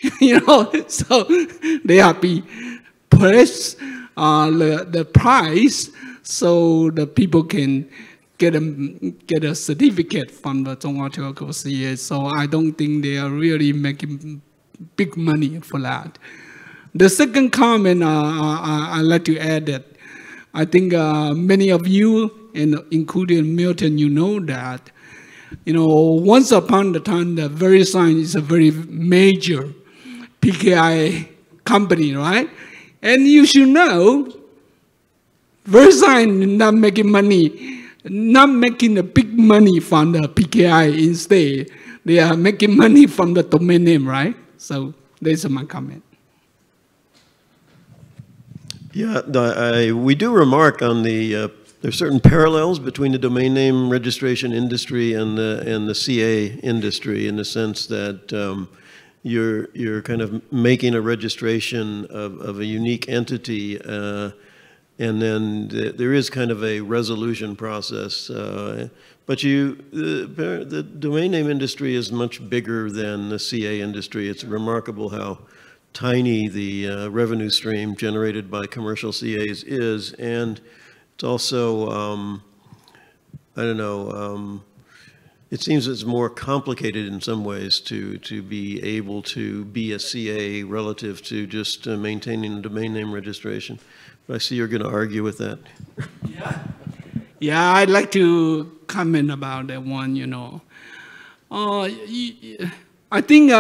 so they have to press the price so the people can get a certificate from the Zhonghua Telco CA. So I don't think they are really making big money for that. The second comment I'd like to add that I think many of you, and including Milton, you know that, once upon a time, the VeriSign is a very major PKI company, right? And you should know, VeriSign is not making money, not making the big money from the PKI. Instead, they are making money from the domain name, right? So that's my comment. Yeah, we do remark on there's certain parallels between the domain name registration industry and the CA industry, in the sense that you're kind of making a registration of a unique entity, and then there is kind of a resolution process. But the domain name industry is much bigger than the CA industry. It's remarkable how tiny the revenue stream generated by commercial CAs is, and it's also, I don't know, it seems it's more complicated in some ways to be able to be a CA relative to just maintaining a domain name registration. But I see you're going to argue with that. Yeah, I'd like to comment about that one, I think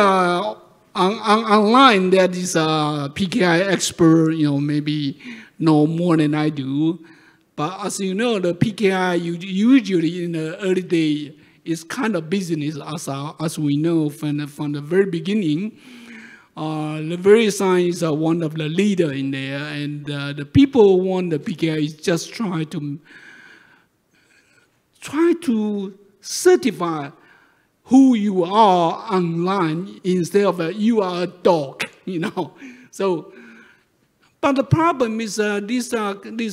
online there is a PKI expert, as know more than I do. But as you know, the PKI usually in the early day is kind of business, as we know from the very beginning. The VeriSign is one of the leader in there, and the people who want the PKI is just try to certify who you are online instead of you are a dog, So, but the problem is these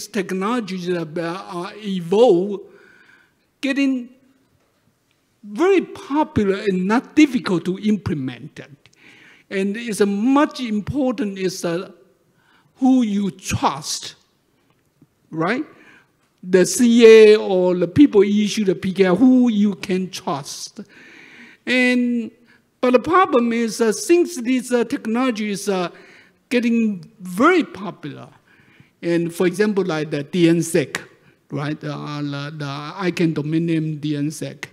technologies are evolve, getting very popular and not difficult to implement. And it's much important is who you trust, right? The CA or the people issue the PKI, who you can trust. But the problem is, since this technology is getting very popular, and for example, like the DNSSEC, right? The ICANN domain name DNSSEC.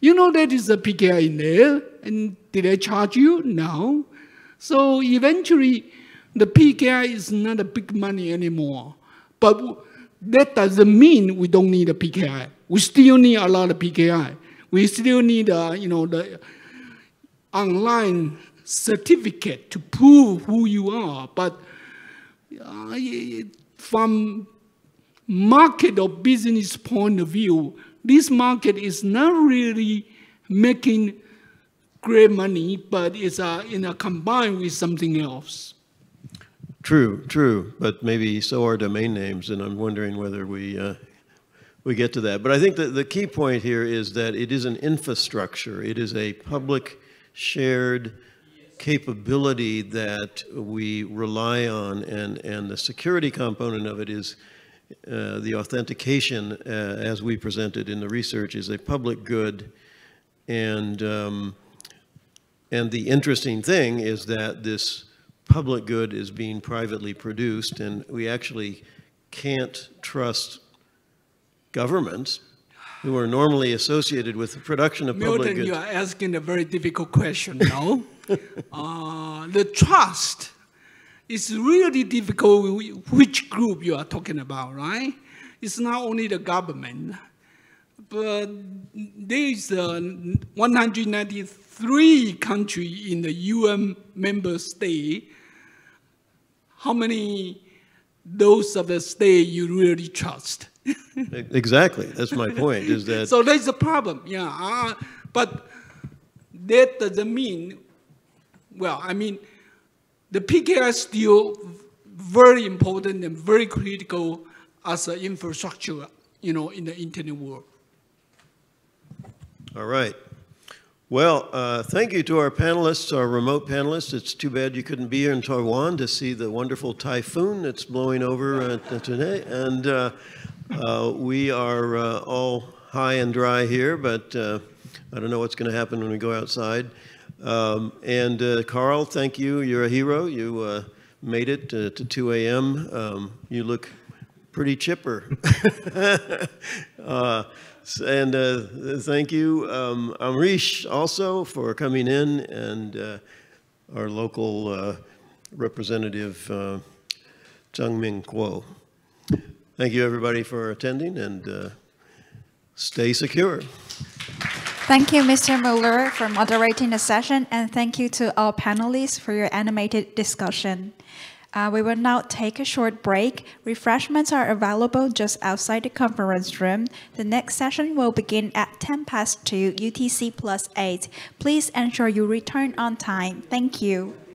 That is a PKI in there, and did they charge you? No. So eventually, the PKI is not a big money anymore. But that doesn't mean we don't need a PKI. We still need a lot of PKI. We still need, the online certificate to prove who you are. But from market or business point of view, this market is not really making great money, but it's combined with something else. True, but maybe so are domain names, and I'm wondering whether we get to that. But I think that the key point here is that it is an infrastructure. It is a public shared capability that we rely on, and the security component of it is the authentication, as we presented in the research, is a public good. And the interesting thing is that this public good is being privately produced, and we actually can't trust governments who are normally associated with the production of public goods. Milton, you are asking a very difficult question, no? The trust is really difficult which group you are talking about, right? It's not only the government, but there is 193 countries in the UN member state. How many those of the state you really trust? Exactly. That's my point. Is that so that's the problem? Yeah, but that doesn't mean. Well, I mean, the PKI is still very important and very critical as an infrastructure, in the internet world. all right? Well, thank you to our panelists, our remote panelists. It's too bad you couldn't be here in Taiwan to see the wonderful typhoon that's blowing over today. And we are all high and dry here, but I don't know what's going to happen when we go outside. Karl, thank you. You're a hero. You made it to 2 a.m. You look pretty chipper. Thank you, Amrish, also for coming in, and our local representative, Tsung-Min Kuo. Thank you, everybody, for attending, and stay secure. Thank you, Mr. Mueller, for moderating the session, and thank you to all panelists for your animated discussion. We will now take a short break. Refreshments are available just outside the conference room. The next session will begin at 2:10 UTC+8. Please ensure you return on time. Thank you.